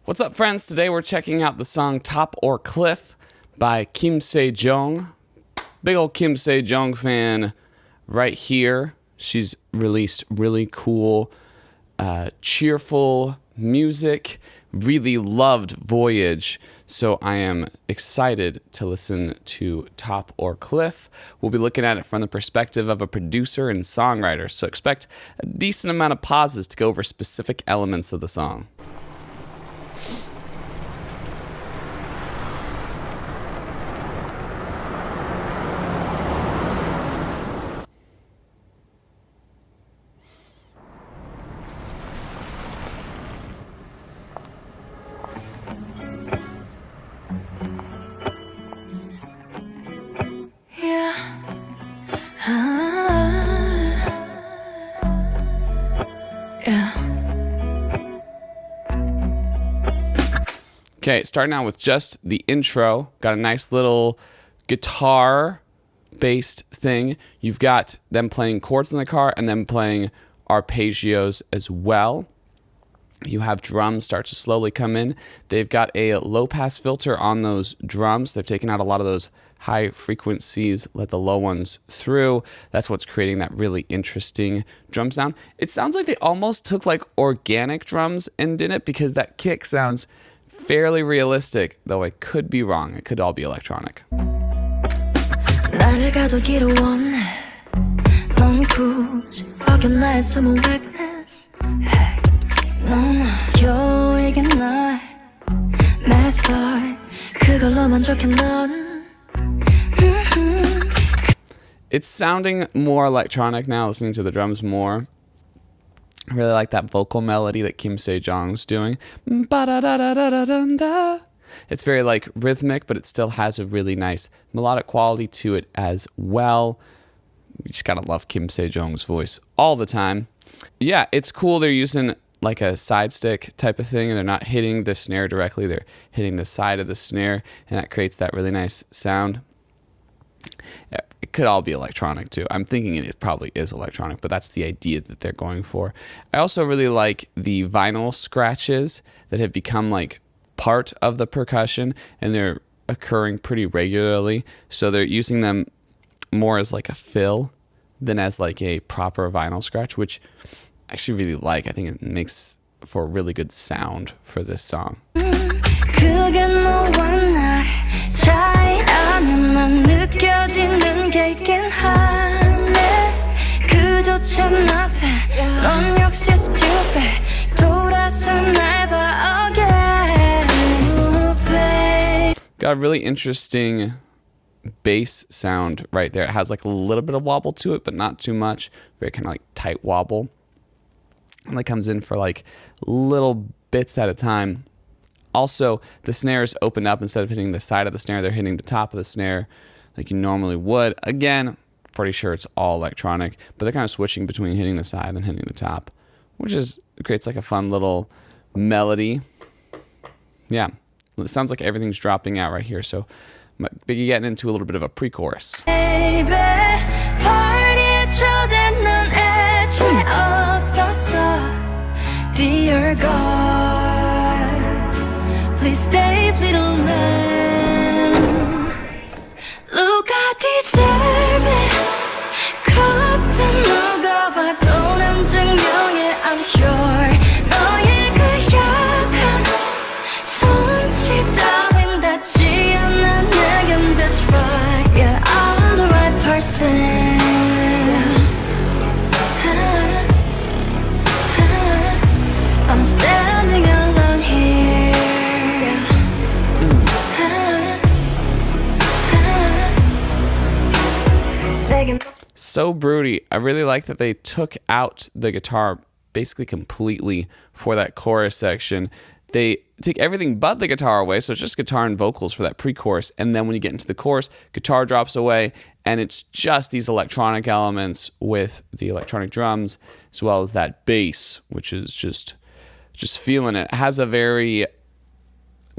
What's up, friends? Today we're checking out the song Top or Cliff by KIMSEJEONG. Big old KIMSEJEONG fan right here. She's released really cool, cheerful music. Really loved Voyage, so I am excited to listen to Top or Cliff. We'll be looking at it from the perspective of a producer and songwriter, so expect a decent amount of pauses to go over specific elements of the song. Okay, starting out with just the intro. Got a nice little guitar-based thing. You've got them playing chords in the car and then playing arpeggios as well. You have drums start to slowly come in. They've got a low-pass filter on those drums. They've taken out a lot of those high frequencies, let the low ones through. That's what's creating that really interesting drum sound. It sounds like they almost took like organic drums and did it, because that kick sounds fairly realistic, though I could be wrong. It could all be electronic. It's sounding more electronic now, listening to the drums more. I really like that vocal melody that KIMSEJEONG's doing. It's very like rhythmic, but it still has a really nice melodic quality to it as well. You just gotta love KIMSEJEONG's voice all the time. Yeah, it's cool. They're using like a side stick type of thing, and they're not hitting the snare directly. They're hitting the side of the snare, and that creates that really nice sound. It could all be electronic too. I'm thinking it probably is electronic, but that's the idea that they're going for. I also really like the vinyl scratches that have become like part of the percussion, and they're occurring pretty regularly. So they're using them more as like a fill than as like a proper vinyl scratch, which I actually really like. I think it makes for a really good sound for this song. Got a really interesting bass sound right there. It has like a little bit of wobble to it, but not too much. Very kind of like tight wobble. And that comes in for like little bits at a time. Also, the snares open up. Instead of hitting the side of the snare, they're hitting the top of the snare like you normally would. Again, pretty sure it's all electronic, but they're kind of switching between hitting the side and hitting the top, which creates like a fun little melody. Yeah, it sounds like everything's dropping out right here, so Biggie getting into a little bit of a pre-chorus. Dear God, please save little man. Look, I deserve it. 겉은 누가 봐도는 증명해, I'm sure. 너의 그 약한 손짓 따윈 닿지 않아 내겐 that's right. Yeah, I'm the right person. I'm standing alone here. So broody. I really like that they took out the guitar basically completely for that chorus section. They take everything but the guitar away, so it's just guitar and vocals for that pre-chorus, and then when you get into the chorus, guitar drops away, and it's just these electronic elements with the electronic drums, as well as that bass, which is just feeling it. It has a very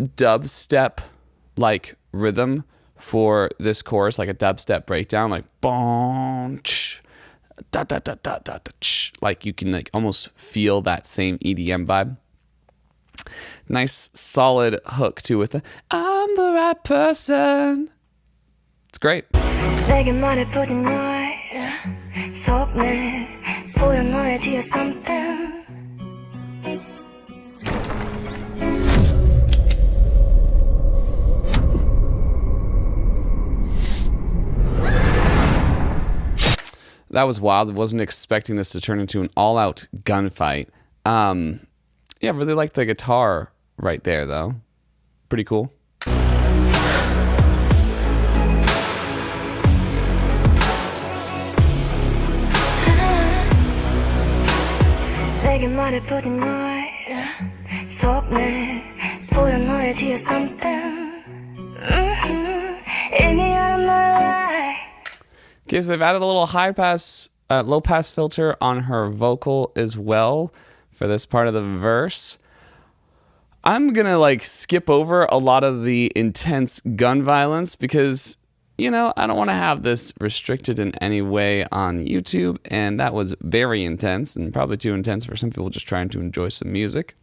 dubstep-like rhythm for this chorus, like a dubstep breakdown, like boom, da da da da da da, like you can like almost feel that same EDM vibe. Nice solid hook too with the I'm the right person. It's great. 내게 말해보니 너의 속내 보여 너의 뒤에 something. That was wild. I wasn't expecting this to turn into an all-out gunfight. Yeah, really like the guitar right there, though. Pretty cool. 내게 말해보니 너의 속내 보여 너의 뒤에 something. 이미 알아 너의 Okay, so they've added a little low pass filter on her vocal as well for this part of the verse. I'm gonna like skip over a lot of the intense gun violence because, you know, I don't want to have this restricted in any way on YouTube, and that was very intense and probably too intense for some people just trying to enjoy some music.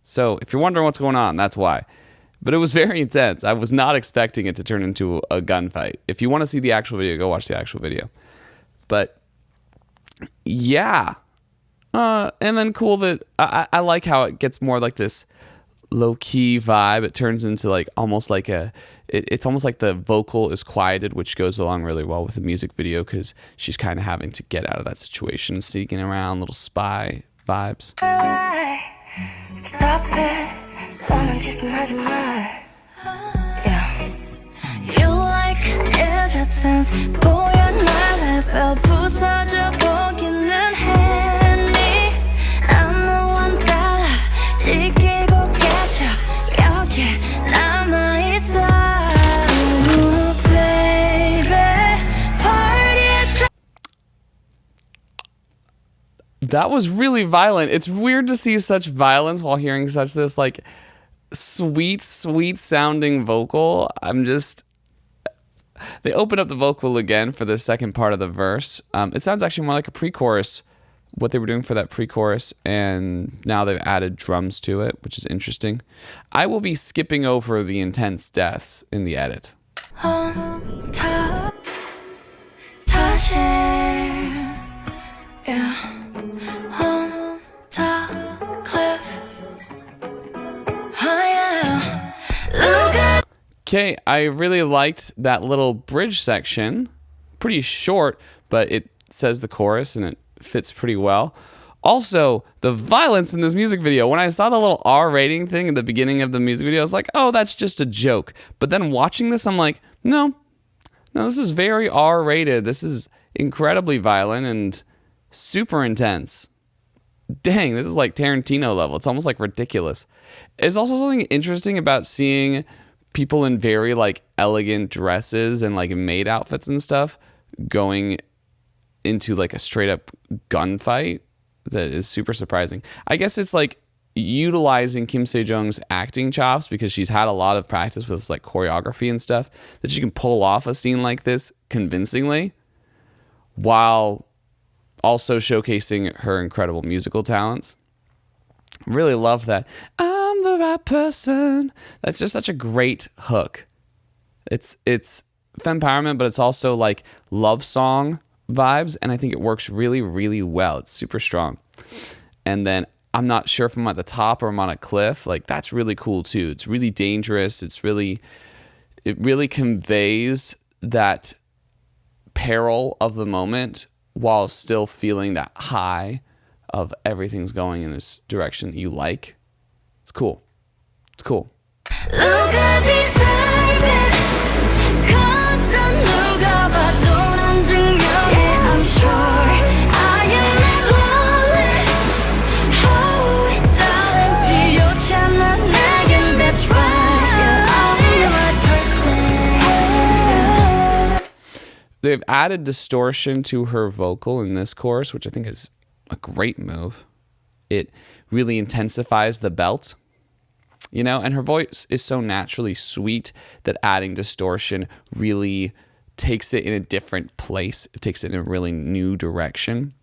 So if you're wondering what's going on, that's why. But it was very intense. I was not expecting it to turn into a gunfight. If you want to see the actual video, go watch the actual video. But yeah. And then cool that I like how it gets more like this low-key vibe. It turns into like almost like it's almost like the vocal is quieted, which goes along really well with the music video because she's kind of having to get out of that situation, sneaking around, little spy vibes. Stop it. 너는 짓은 하지 마. Yeah. You like everything. 보여 날 level 부서져 보기는 했니? I'm the one 달라. 지키고 깨져. 여기 남아있어. Baby. Party에 That was really violent. It's weird to see such violence while hearing such this like sweet sounding vocal. They open up the vocal again for the second part of the verse. It sounds actually more like a pre-chorus, what they were doing for that pre-chorus, and now they've added drums to it, which is interesting. I will be skipping over the intense deaths in the edit. 다시 yeah. On the cliff. Oh yeah. Look at Okay, I really liked that little bridge section. Pretty short, but it says the chorus and it fits pretty well. Also, the violence in this music video. When I saw the little R rating thing at the beginning of the music video, I was like, oh, that's just a joke. But then watching this, I'm like, no, this is very R rated. This is incredibly violent and super intense. Dang, this is like Tarantino level. It's almost like ridiculous. There's also something interesting about seeing people in very like elegant dresses and like maid outfits and stuff going into like a straight up gunfight. That is super surprising. I guess it's like utilizing Kim Sejeong's acting chops because she's had a lot of practice with like choreography and stuff, that she can pull off a scene like this convincingly while also showcasing her incredible musical talents. Really love that. I'm the right person. That's just such a great hook. It's fempowerment, but it's also like love song vibes, and I think it works really, really well. It's super strong. And then I'm not sure if I'm at the top or I'm on a cliff. Like, that's really cool too. It's really dangerous. It really conveys that peril of the moment while still feeling that high of everything's going in this direction that you like. It's cool. It's cool. Look at this baby. 걷던 누가 봐도 난 중요해. Yeah, I'm sure I am not lonely. Oh, darling, 비웃잖아 내겐. That's right. You're the right person. They've added distortion to her vocal in this chorus, which I think is a great move. It really intensifies the belt, you know, and her voice is so naturally sweet that adding distortion really takes it in a different place. It takes it in a really new direction.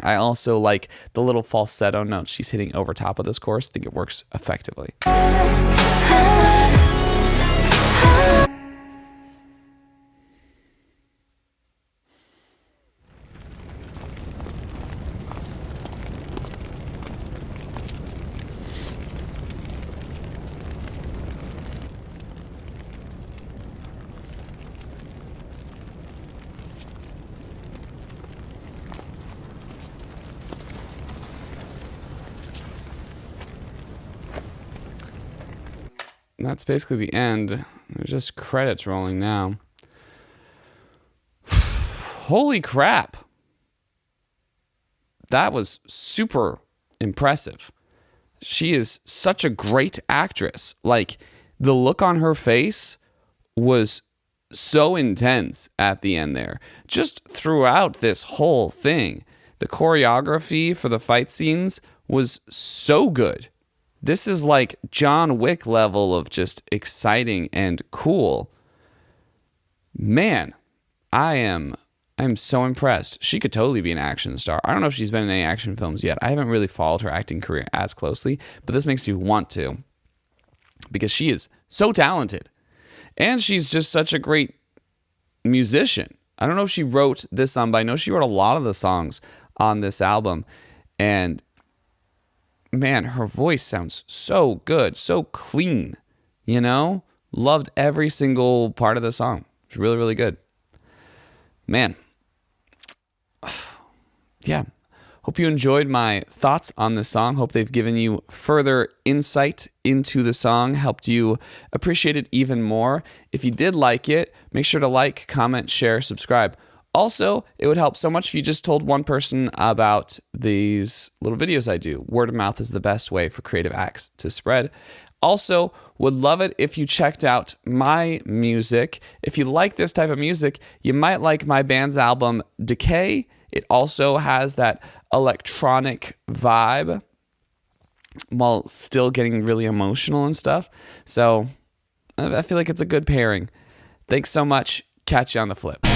I also like the little falsetto notes she's hitting over top of this chorus. I think it works effectively. And that's basically the end. There's just credits rolling now. Holy crap. That was super impressive. She is such a great actress. Like, the look on her face was so intense at the end there. Just throughout this whole thing. The choreography for the fight scenes was so good. This is like John Wick level of just exciting and cool. Man, I'm so impressed. She could totally be an action star. I don't know if she's been in any action films yet. I haven't really followed her acting career as closely, but this makes you want to, because she is so talented. And she's just such a great musician. I don't know if she wrote this song, but I know she wrote a lot of the songs on this album. And man, her voice sounds so good, so clean, you know? Loved every single part of the song. It's really, really good. Man. Yeah. Hope you enjoyed my thoughts on this song. Hope they've given you further insight into the song, helped you appreciate it even more. If you did like it, make sure to like, comment, share, subscribe. Also, it would help so much if you just told one person about these little videos I do. Word of mouth is the best way for creative acts to spread. Also, would love it if you checked out my music. If you like this type of music, you might like my band's album, Decay. It also has that electronic vibe while still getting really emotional and stuff. So I feel like it's a good pairing. Thanks so much. Catch you on the flip.